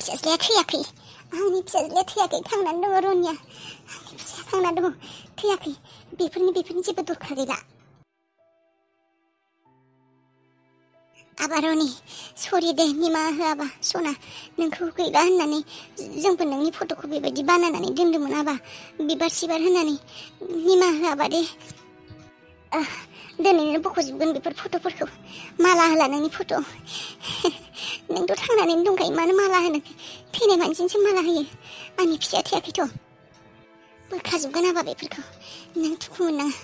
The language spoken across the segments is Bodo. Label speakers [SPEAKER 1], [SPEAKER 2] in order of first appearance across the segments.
[SPEAKER 1] फिसाज्लाया थैयाखै थांनानै दङ रनिया आंनि फिसाया थांनानै दङ थैयाखै बेफोरनि जेबो दरखार गैला आबा रनि सरि दे निमाहा हो आबा सना नोंखौ गैला होननानै जोंबो नोंनि फट'खौ बेबायदि बानायनानै दोन्दोंमोन आबा बिबार सिबार होनानै निमाहा हो आबा दे दिनैनो बख'जोबगोन बेफोर फट'फोरखौ माला होला नोंनि फट' नोंथ' थांनानै दंखायो मानो माला होनो थैनाय मानसिनोसो माला होयो आंनि फिसाया थैयाखैथ' बोखाजोबगोन आबा बेफोरखौ नों दुखु मोननाङा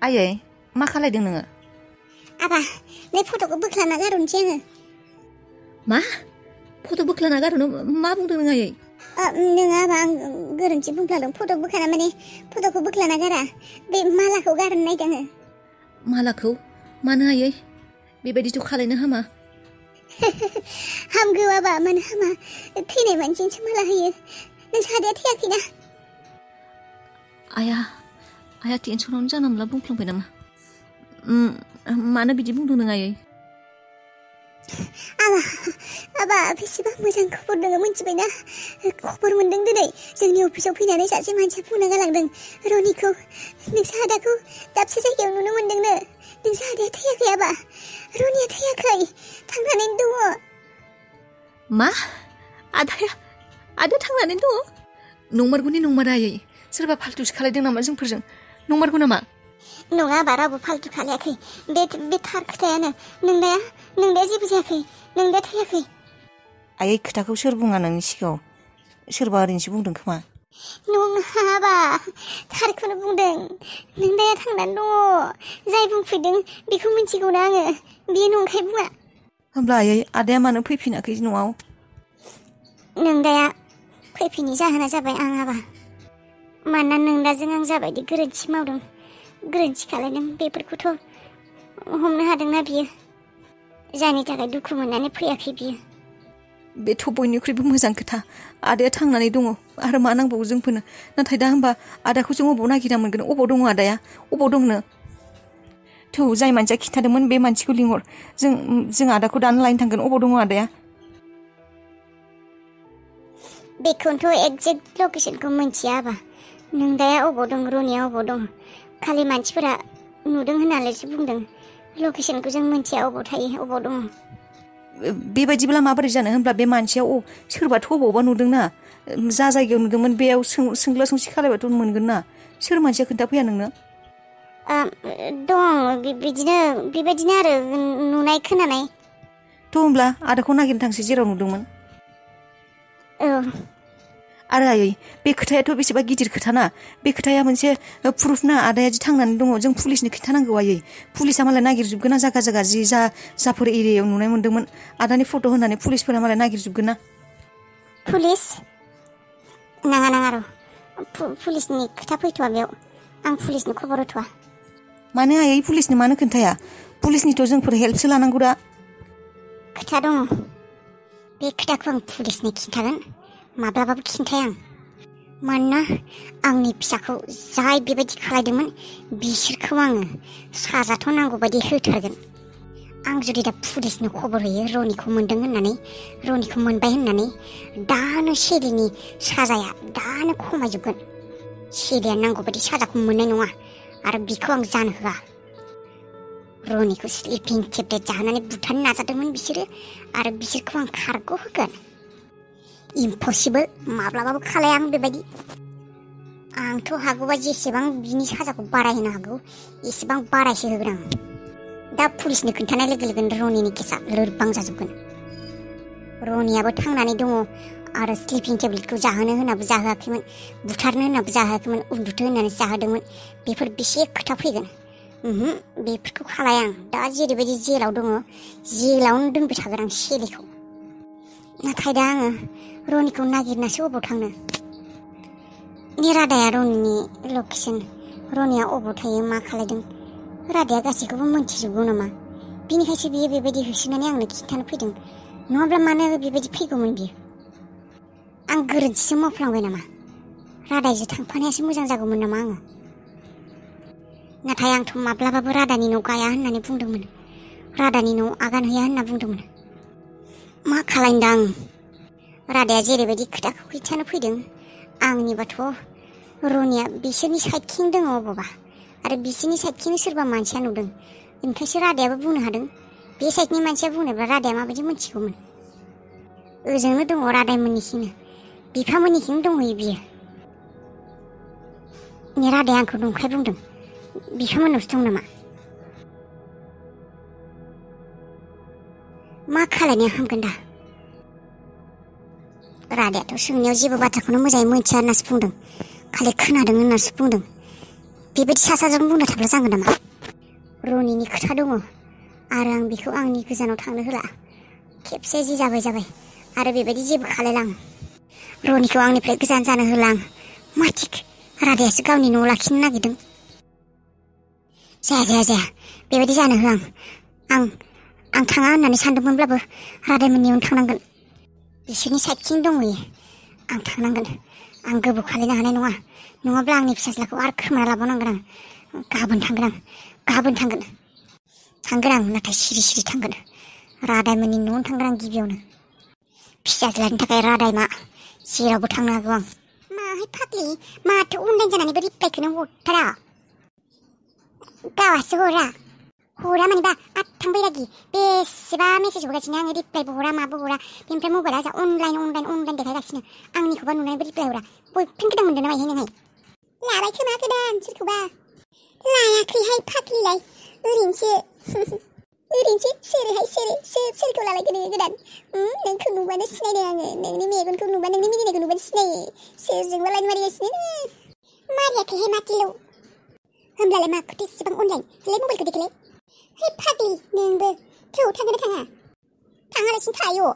[SPEAKER 2] आयै मा खालायदों नोङो
[SPEAKER 1] आबा नै फट'खौ बोख्लाना गारहरनोसै आङो
[SPEAKER 2] मा फट' बोख्लाना गारहरनो मा बुंदों नों आयै
[SPEAKER 1] नोङा आबा आं गोरोन्थि बुंफ्लांदों फट' बोखाना माने फट'खौ बोख्लाना गारा बे मालाखौ गारनो नायदों आङो
[SPEAKER 2] मालाखौ मानो आयै बेबायदिथ' खालायनो हामा
[SPEAKER 1] हामगौ आबा मानो हामा थैनाय मानसिनोसो माला होयो नों सादाया थैयाखैना
[SPEAKER 2] आया टेनसनावनो जानला मोनला बुंफ्लांबाय नामा मानो बिदि बुंदों नों आयै
[SPEAKER 1] आबा बेसेबां मोजां खबर दङ मिथिबायना खबर मोनदों दिनै जोंनि अफिसाव फैनानै सासे मानसिया बुंना गालांदों रनिखौ नोंसा आदाखौ दाबसे जायगायाव नुनो मोनदोंनो नोंसा आदाया थैयाखै आबा रनिया थैयाखै थांनानै दङ
[SPEAKER 2] मा आदा थांनानै दङ नंमारगौनि नंमारा आयै सोरबा फाल्थुसो खालायदों नामा जोंफोरजों नंमारगौ नामा
[SPEAKER 1] नङा आबा रावबो फाल्थु खालायाखै बे थार खोथायानो नोंदाया जेबो जायाखै नोंदाया थैयाखै
[SPEAKER 2] आयै खोथाखौ सोर बुङा नोंनि सिगाङाव सोरबा ओरैनोसो बुंदों खोमा
[SPEAKER 1] नङा आबा थारखौनो बुंदों नोंदाया थांनानै दङ जाय बुंफैदों बेखौ मिथिगौना आङो बियो नंखाय बुङा
[SPEAKER 2] होमब्ला आयै आदाया मानो फैफिनाखै न'आव
[SPEAKER 1] नोंदाया फैफिनि जाहोना जाबाय आं आबा मानोना नोंदाजों आं जाबायदि गोरोन्थि मावदों गोरोन्थि खालायदों बेफोरखौथ' हमनो हादोंना बियो जायनि थाखाय दुखु मोननानै फैयाखै बियो
[SPEAKER 2] बेथ' बयनिख्रुइबो मोजां खोथा आदाया थांनानै दङ आरो मा नांबावगौ जोंफोरनो नाथाय दा होमबा आदाखौ जों अबाव नागिरना मोनगोन अबाव दङ आदाया अबाव दंनो थौ जाय मानसिया खिन्थादोंमोन बे मानसिखौ लिंहर जों आदाखौ दानो लायनो थांगोन अबाव दङ आदाया
[SPEAKER 1] बेखौनोथ' एक्जेक्ट लकेसनखौ मिथिया आबा नोंदाया अबाव दं रनिया अबाव दं खालि मानसिफोरा नुदों होननानैसो बुंदों लकेसनखौ जों मिथिया अबाव थायो अबाव दङ
[SPEAKER 2] बेबायदिब्ला माबोरै जानो होनब्ला बे मानसिया सोरबाथ' अबावबा नुदोंना जा जायगायाव नुदोंमोन बेयाव सोंला सोंसि खालायबाथ' मोनगोन ना सोर मानसिया खोन्थाफैया नोंनो
[SPEAKER 1] दं बेबायदिनो आरो नुनाय खोनानाय
[SPEAKER 2] थ' होमब्ला आदाखौ नागिरनो थांसै जेराव नुदोंमोन आरो आयै बे खोथायाथ' बेसेबा गिदिर खोथा ना बे खोथाया मोनसे प्रुफ ना आदाया जि थांनानै दङ जों पुलिसनो खिन्थानांगौ आयै पुलिसा मालाय नागिरजोबगोन ना जागा जि जाफोर एरियायाव नुनाय मोन्दोंमोन आदानि फट' होनानै पुलिसफोरा मालाय नागिरजोबगोन ना
[SPEAKER 1] पुलिस नाङा र' पुलिसनि खोथा फैथ'वा बेयाव आं पुलिसनो खबर होथ'वा
[SPEAKER 2] मानो आयै पुलिसनो मानो खोन्थाया पुलिसनिथ' जोंफोर हेल्पसो लानांगौ दा
[SPEAKER 1] खोथा दङ बे खोथाखौ आं पुलिसनो खिन्थागोन माब्लाबाबो खिन्थाया आं मानोना आंनि फिसाखौ जाय बेबायदि खालायदोंमोन बिसोरखौ आङो साजाथ' नांगौ बायदि होथारगोन आं जुदि दा पुलिसनो खबर होयो रनिखौ मोनदों होननानै रनिखौ मोनबाय होननानै दानो शेलिनि साजाया दानो खमायजोबगोन शेलिया नांगौ बायदि साजाखौ मोननाय नङा आरो बिखौ आं जानो होआ रनिखौ स्लिपिं टेब्लेट जाहोनानै बुथारनो नाजादोंमोन बिसोरो आरो बिसोरखौ आं खारग' होगोन इम्पसिबोल माब्लाबाबो खालाया आं बेबायदि आंथ' हागौबा जेसेबां बिनि साजाखौ बारायहोनो हागौ एसेबां बारायसो होगोन आं दा पुलिसनो खोन्थानाय लोगो लोगोनो रनिनि केसा लोरबां जाजोबगोन रनियाबो थांनानै दङ आरो स्लिपिं टेब्लेटखौ जाहोनो होनाबो जाहोआखैमोन बुथारनो होनाबो जाहोआखैमोन उन्दुथो होननानै जाहोदोंमोन बेफोर बेसे खोथा फैगोन बेफोरखौ खालाया आं दा जेरैबायदि जेलाव दङ जेलावनो दोनबाय थागोन आं शेलिखौ नाथाय दा आङो रनिखौ नागिरनासो अबाव थांनो नि रादाया रनिनि लकेसन रनिया अबाव थायो मा खालायदों रादाया गासैखौबो मोनथिजोबगौ नामा बिनिखायसो बियो बेबायदि होसोनानै आंनो खिन्थानो फैदों नङाब्ला मानो बेबायदि फैगौमोन बियो आं गोरोन्थिसो मावफ्लांबाय नामा रादायजों थांफानायासो मोजां जागौमोन नामा आङो नाथाय आंथ' माब्लाबाबो रादानि न' गाया होननानै बुंदोंमोन रादानि न' आगान हैया होनना बुंदोंमोन मा खालायदों आं रादाया जेरैबायदि खोथाखौ खिन्थानो फैदों आंनिबाथ' रनिया बिसोरनि साइडथिं दङ अबावबा आरो बिसोरनि साइडथिं सोरबा मानसिया नुदों ओंखायसो रादायाबो बुंनो हादों बे साइडनि मानसिया बुंनोब्ला रादाया माबायदि मोनथिगौमोन ओजोंनो दङ रादायमोननिथिंनो बिफामोननिथिंनो दंहैयो बियो रादाया आंखौ नंखाय बुंदों बिफामोननावसो दं नामा मा खालायनाया हामगोन दा रादायाथ' सोंनायाव जेबो बाथ्राखौनो मोजाङै मोनथिया होननासो बुंदों खालि खोनादों होननासो बुंदों बेबायदि सा साजों बुंनो थाब्ला जागोन नामा रनिनि खोथा दङ आरो आं बेखौ आंनि गोजानाव थांनो होला खेबसे जि जाबाय आरो बेबायदि जेबो खालायला आं रनिखौ आंनिफ्राय गोजान जानो होला आं मा थिक रादायासो गावनि न'आव लाखिनो नागिरदों जाया बेबायदि जानो होआ आं थाङा होननानै सानदोंमोनब्लाबो रादायमोननियावनो थांनांगोन बिसोरनि साइडथिं दंहैयो आं थांनांगोन आं गोबाव खालायनो हानाय नङा नङाब्ला आंनि फिसाज्लाखौ आरो खोमाना लाबावनांगोन आं गाबोन थांगोन आं नाथाय सिरि थांगोन रादायमोननि न'आवनो थांगोन आं गिबियावनो फिसाज्लानि थाखाय रादाय मा जेरावबो थांनो हागौ आं माहाय फाग्लि माथो अनलाइन जानानैबो रिप्लाइखौनो हरथारा गावासो हरा मानिबा थांबाय रागि बेसेबा मेसेज हरगासिनो आङो रिप्लाइबो हरा माबो हरा बेनिफ्राय मबाइला जा अनलाइन देखायगासिनो आंनिखौबा नुनानैबो रिप्लाइ हरा बयफ्रेन्ड गोदान मोनदों नामा नोंहाय लाबाय खोमा गोदान सोरखौबा लायाखैहाय फाग्लिलाय ओरैनोसो सोरखौ लालायखो नोङो गोदान नोंखौ नुबानो सिनायदों आङो नोंनि मेगनखौ नुबा नोंनि मिनिनायखौ नुबानो सिनायो सोरजोंबा लाइन मारिगासिनो मारियाखैहाय माथिल' होमब्लालाय माखौथो इसेबां अनलाइन होलाय मबाइलखौ देखायलाय है फाग्लि नोंबो थौ थांगोन ना थाङालासिनो थायो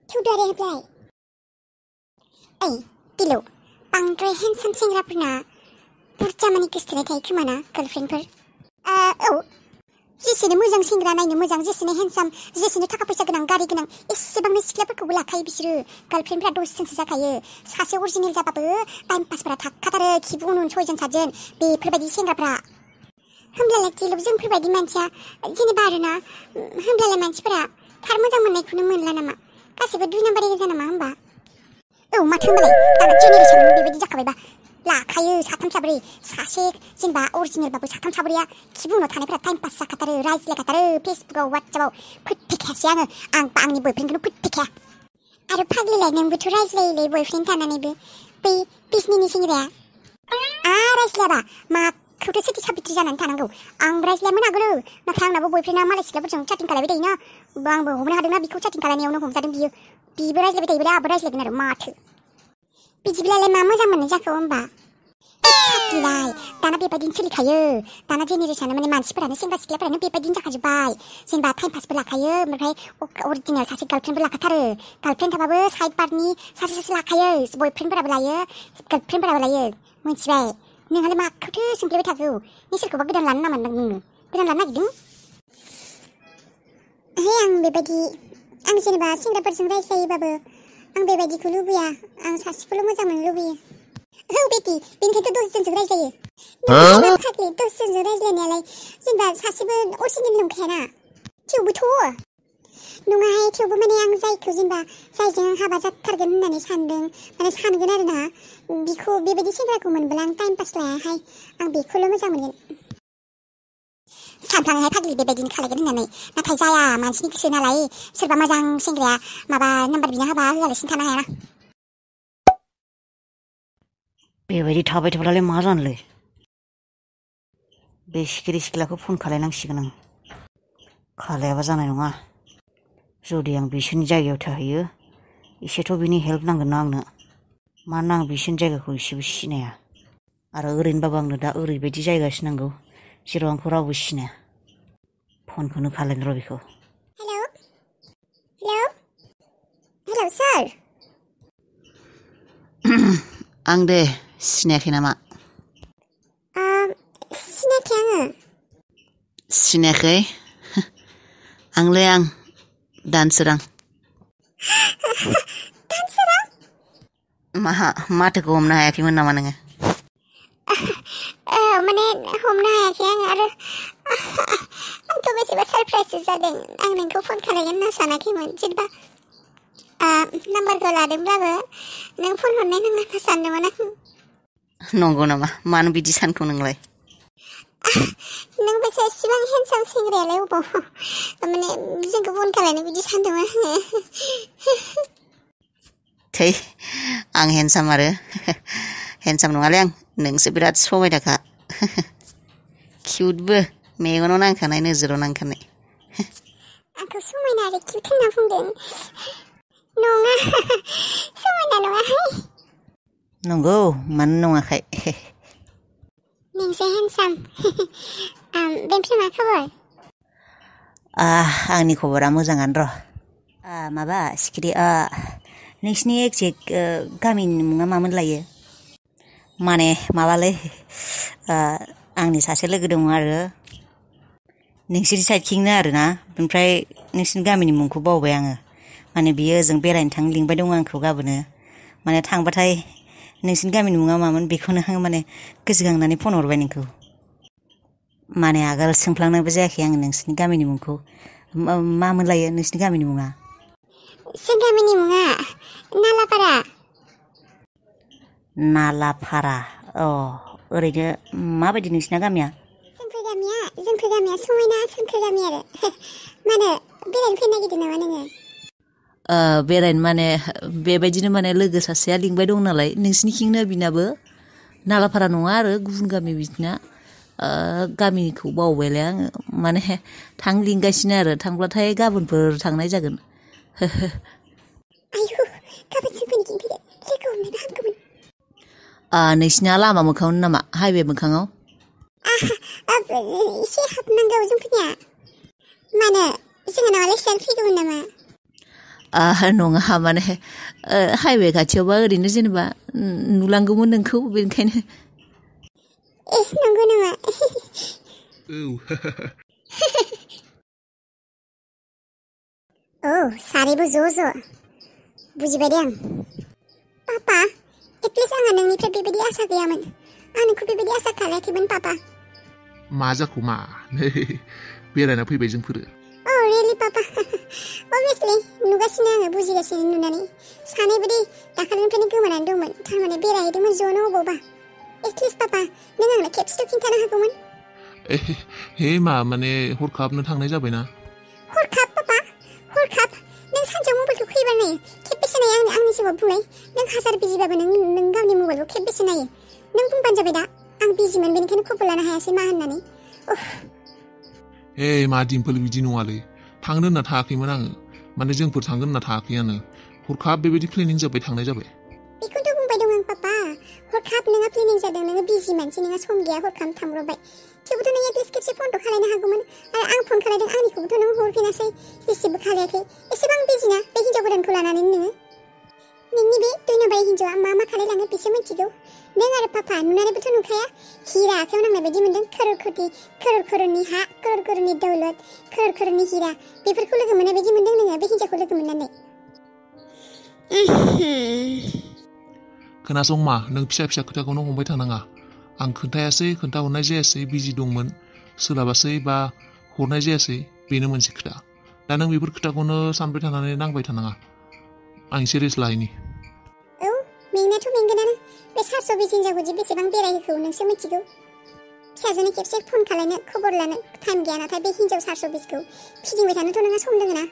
[SPEAKER 1] थौ दारे होब्लाय ओइ दिलौ बांद्राय हेन्डसाम सेंग्राफोरना बुरजा मानि गोसथोनाय थायो खोमा ना गार्लफ्रेन्डफोर औ जेसेनो मोजां सेंग्रा नायनो मोजां जेसेनो हेन्डसाम जेसेनो थाखा फैसा गोनां गारि गोनां एसेबांनो सिख्लाफोरखौबो लाखायो बिसोरो गार्लफ्रेन्डफ्रा दसजनसो जाखायो सासे अरिजिनेल जाबाबो टाइम पासफोरा थाखाथारो खिबु उन सयजन सातजन बेफोरबायदि सेंग्राफ्रा होमब्लालाय दिलौ जोंफोरबायदि मानसिया जेनेबा आरोना होमब्लालाय मानसिफोरा थार मोजां मोननायखौनो मोनला नामा गासिबो दुइ नाम्बारि गोजा नामा होमबा औ माथो होमबालाय दाना जेनेरेसनावनो बेबायदि जाखाबायबा लाखायो साथाम साब्रै सासे जेनेबा अरिजिनेलबाबो साथाम साब्रैया खिबु उनाव थानायफोरा टाइम पास जाखाथारो रायज्लायखाथारो फेसबुकाव वाट्सएपाव फोथायखायासै आं आंनि बयफ्रेन्डखौनो फोथायखाया आरो फाग्लिलाय नोंबोथ' रायज्लायोलै बयफ्रेन्ड थानानैबो बै बिजनिनि सेंग्राया रायज्लायाबा माखौथो सथि साबित्रि जानानै थानांगौ आं रायज्लायामोन आगोलो नाथाय आंनाबो बयफ्रेन्डआ मालाय सिख्लाफोरजों चाटिं खालायबाय थायोना आंबो हमनो हादोंना बिखौ चाटिं खालायनायावनो हमजादों बिबो रायज्लायबाय थायोब्ला आंबो रायज्लायगोन आरो माथो बिदिब्लालाय मा मोजां मोननाय जाखो होमबा फाग्लिलाय दाना बेबायदिनो सोलिखायो दाना जेनेरेसना माने मानसिफोरानो सेंग्रा सिख्लाफोरानो बेबायदिनो जाखाजोब्बाय जेनेबा टाइम पासबो लाखायो ओमफ्राय अरिजिनेल सासे गार्लफ्रेन्डबो लाखाथारो गार्लफ्रेन्ड थाबाबो साइड पार्टनि सासे लाखायो बयफ्रेन्डफोराबो लायो गार्लफ्रेन्डफोराबो लायो मिथिबाय नोंहालाय माखौथो सोंफ्लेबाय थागौ नों सोरखौबा गोदान लानो नामा नोंनो गोदान लानो नागिरदों आं बेबायदि आं जेनेबा सेंग्राफोरजों रायज्लायोबाबो आं बेबायदिखौ लुबैया आं सासेखौल' मोजां मोननो लुबैयो औ बेटि बेनिखायनोथ' दसजनजों रायज्लायो फाग्लि दसजनजों रायज्लायनायालाय जेनेबा सासेबो अरिजिनेल नंखायाना थेवबोथ' नङाहाय थेवबो माने आं जायखौ जेनेबा जायजों आं हाबा जाथारगोन होननानै सानदों माने सानगोन आरोना बिखौ बेबायदि सेंग्राखौ मोनब्ला आं टाइम पास लायाहाय आं बेखौल' मोजां मोनगोन सानफ्लाङोहाय फाग्लि बेबायदिनो खालायगोन होननानै नाथाय जाया मानसिनि गोसो नालाय सोरबा मोजां सेंग्राया माबा नाम्बार बिना हाबा होआलासिनो थानो हायाना
[SPEAKER 3] बेबायदि थाबाय थाब्लालाय मा जानोलै बे सिखिरि सिख्लाखौ फन खालायनांसिगोन आं खालायाबा जानाय नङा जुदि आं बिसोरनि जायगायाव थाहैयो एसेथ' बिनि हेल्प नांगोन ना आंनो मानोना आं बिसोरनि जायगाखौ एसेबो सिनाया आरो ओरैनोबाबो आंनो दा ओरैबायदि जायगासो नांगौ जेराव आंखौ रावबो सिनाया फनखौनो खालायनो र' बेखौ
[SPEAKER 1] हेलौ सार
[SPEAKER 3] आं दे सिनायाखै नामा
[SPEAKER 1] सिनायाखै आङो
[SPEAKER 3] सिनायाखै आंलाय आं दानसोरां माथोखौ हमनो हायाखैमोन नामा नोङो
[SPEAKER 1] माने हमनो हायाखै आङो आरो आंथ' बेसेबा सारप्राइज जादों आं नोंखौ फन खालायगोन होनना सानाखैमोन जेनेबा नाम्बारखौ लादोंब्लाबो नों फन हरनाय नङा सानदोंमोन आं।
[SPEAKER 3] नंगौ नामा? मानो बिदि सानखौ नोंलाय?
[SPEAKER 1] नों बेसे इसिबां हेन्डसाम सेंग्रायालाय अबाव माने जोंखौ फन खालायनो बिदि सानदोंमोन आङो।
[SPEAKER 3] थै आं हेन्डसाम आरो हेन्डसाम नङालै आं, नोंसो बिराद समायनाखा। किउटबो, मेगनाव नांखानाय, नोजोराव नांखानाय।
[SPEAKER 1] आंखौ समायना आरो किउट होनना बुंदों। नङा समायना नङाहाय।
[SPEAKER 3] नंगौ, मानो नङाखाय?
[SPEAKER 1] नोंसो हेन्डसाम। बेनिफ्राय मा खबर?
[SPEAKER 3] आंनि खबरा मोजाङानो र'। माबा सिखिरि, नोंसिनि एक्जेक्ट गामिनि मुङा मामोन लायो? माने माबालै, आंनि सासे लोगो दङ आरो नोंसोरनि साइडथिंनो आरोना, ओमफ्राय नोंसिनि गामिनि मुंखौ बावबाय आङो। माने बियो ओजों बेरायनो थांनो लिंबाय दङ आंखौ गाबोनो। माने थांबाथाय नोंसिनि गामिनि मुङा मामोन बेखौनो आं माने गोसोखांनानै फन हरबाय नोंखौ। माने आगोल सोंफ्लांनायबो जायाखै आङो नोंसिनि गामिनि मुंखौ। मामोन लायो नोंसिनि गामिनि मुङा?
[SPEAKER 1] जों गामिनि मुङा नालापारा।
[SPEAKER 3] नालापारा। ओरैनो माबायदि नोंसिना गामिया?
[SPEAKER 1] जोंफोर गामिया समायना सोमखोर गामि आरो। मानो बेरायनो फैनो नागिरदों नामा नोङो?
[SPEAKER 2] बेरायनो माने बेबायदिनो माने लोगो सासेया लिंबाय दं नालाय नोंसिनिथिंनो बिनाबो। नालापारा नङा आरो गुबुन गामि बिसिना। गामिखौ बावबायलाय आङो, माने थांनो लिंगासिनो आरो, थांब्लाथाय गाबोनफोर थांनाय जागोन।
[SPEAKER 1] आयु, गाबोन जोंफोरनिथिं फैदो, लोगो हमनो हामगौमोन।
[SPEAKER 2] नोंसिना लामा मोखाङावनो नामा, हाइवे मोखाङाव?
[SPEAKER 1] एसे हाबनांगौ जोंफोरनिया। मानो जोंहानाव आलासि जानो फैगौमोन नामा?
[SPEAKER 2] नङा, माने हाइवे खाथियावबा ओरैनो जेनेबा नुलांगौमोन नोंखौ, बेनिखायनो।
[SPEAKER 1] नंगौ नामा? सानैबो ज'। बुजिबाय दे आं। पापा, एटलिस्ट आंहा नोंनिफ्राय बेबायदि आसा गैयामोन। आं नोंखौ बेबायदि आसा खालायाखैमोन पापा।
[SPEAKER 4] मा जाखो मा? बेरायना फैबाय जोंफोरो।
[SPEAKER 1] रियेलि पापा? अभियासलि नुगासिनो आङो, बुजिगासिनो नुनानै। सानैबो दाखालिनिफ्रायनो गोमानानै दंमोन, थारमाने बेरायहैदोंमोन ज'नो अबावबा। एटलिस्ट पापा, नों आंनो खेबसेथ' खिन्थानो हागौमोन।
[SPEAKER 4] मा माने हरखाबनो थांनाय जाबायना।
[SPEAKER 1] हरखाब पापा? हरखाब? नों सानसेयाव मबाइलखौ खैबार नायो? खेबबेसे नायो आंनि सिगाङाव बुंलाय? नों हाजार बिजिबाबो नों गावनि मबाइलखौ खेबबेसे नायो? नों बुंबानो जाबाय दा। आं बिजिमोन, बेनिखायनो खबर लानो हायासै मा होननानै।
[SPEAKER 4] मा दिम्पोल, बिदि नङालै। थांनो होनना थाङाखैमोन आङो, माने जोंफोर थांगोन होनना थाङाखैयानो। हरखाब बेबायदि प्लेनिं जाबाय, थांनाय जाबाय।
[SPEAKER 1] बेखौथ' बुंबाय दं आं पापा। हरखाब नोंहा प्लेनिं जादों, नोङो बिजि मानसि, नोंहा सम गैया, हरखाब थांब्रबबाय। थेवबोथ' नों एटलिस्ट खेबसे फनथ' खालायनो हागौमोन। आरो आं फन खालायदों, आंनिखौबोथ' नों हरफिनासै, रिसिभबो खालायाखै। एसेबां बिजिना बे हिन्जाव गोदानखौ लानानै नोङो? नोंनि बे 2 नाम्बार हिन्जावआ मा खालायलाङो बिसो मिथिगौ। नों आरो पापा नुनानैबोथ' नुखाया। हिरा आखायाव नांनाय बायदि मोनदों। करोड़-करोड़नि हा, करोड़-करोड़नि दौलत, करोड़-करोड़नि हिरा, बेफोरखौ लोगो मोननाय बायदि मोनदों नोङो बे हिन्जावखौ लोगो मोननानै।
[SPEAKER 4] खोनासं मा, नों फिसा खोथाखौनो हमबाय थानाङा। आं खोन्थाहरनाय जायासै, बिजि दंमोन, सोलाबासै बा हरनाय जायासै, बेनो मोनसे खोथा। दा नों बेफोर खोथाखौनो सानबाय थानानै नांबाय थानाङा। आं एसे रेस्ट लाहैनि।
[SPEAKER 1] मेंनायाथ' मेंगोनानो। बे 400 बिस हिन्जावखौ बेसेबां बेरायहोखो नोंसो मिथिगौ। फिसाजोनो खेबसे फन खालायनो, खबर लानो टाइम गैया, नाथाय बे हिन्जाव 400 बिसखौ फिदिंबाय थानोथ' नोंहा सम दोङो ना।